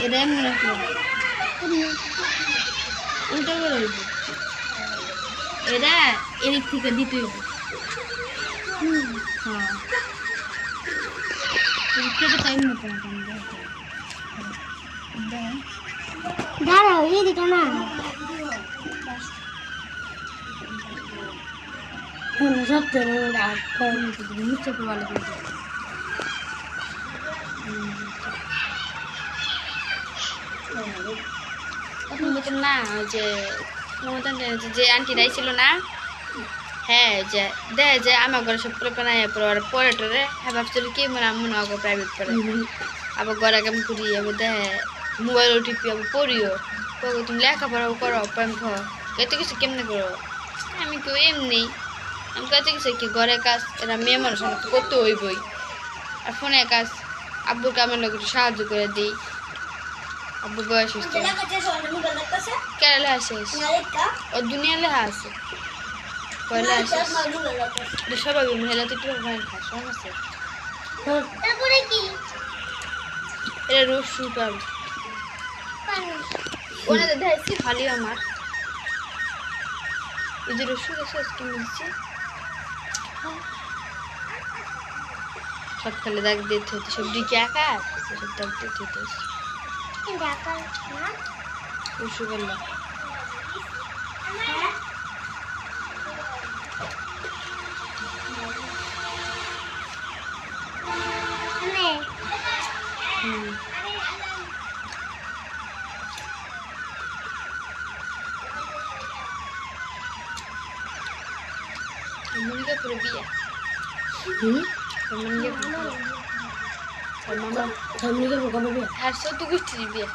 এটা এমন রাখলাম উল্টা করে হইব এটা এদিক থেকে দিতে হইব হ্যাঁ কেটে টাইম মতো দাঁড়াও এদিকে না সত্যি নিচে ভালো করে মতন না যে মতন যে আন্টিরাই ছিল না হ্যাঁ যে দেয় যে আমার ঘরে সব কল্পনা পরে টরে হ্যাঁ ভাবছিল কি মনে মনে আগে প্রাইভেট পড়ে আবার ঘরে কেমন করি আবার দেয় মোবাইল ওটিপি আবার পড়িও তুমি লেখাপড়াও করো প্রেম খাও এত কিছু কেমনে করো আমি কেউ এমনি আমি কাছে কিছু কি ঘরের কাজ এরা মেয়ে মানুষ আমার তো করতে হইবই আর ফোনের কাজ আব্বুর কামের লোক একটু সাহায্য করে দিই আব্বু বয়স হচ্ছে কেরালে আসে ও দুনিয়া লেহা আছে পয়লা আসে সবাই মহিলা তো একটু ভাই খায় সব আছে তারপরে কি এটা রসু পাবে ওনাদের দেখছি খালি আমার এই যে রসু দেখে আজকে মিলছে সব খালি দাগ দিতে হতো সব দিকে একা সব দাগ দিতে হতো রসগোল্লা মনিকা পুরো বিয়ে মনিকা কবে বিয়ে আর সত্য গোষ্ঠীর বিয়ে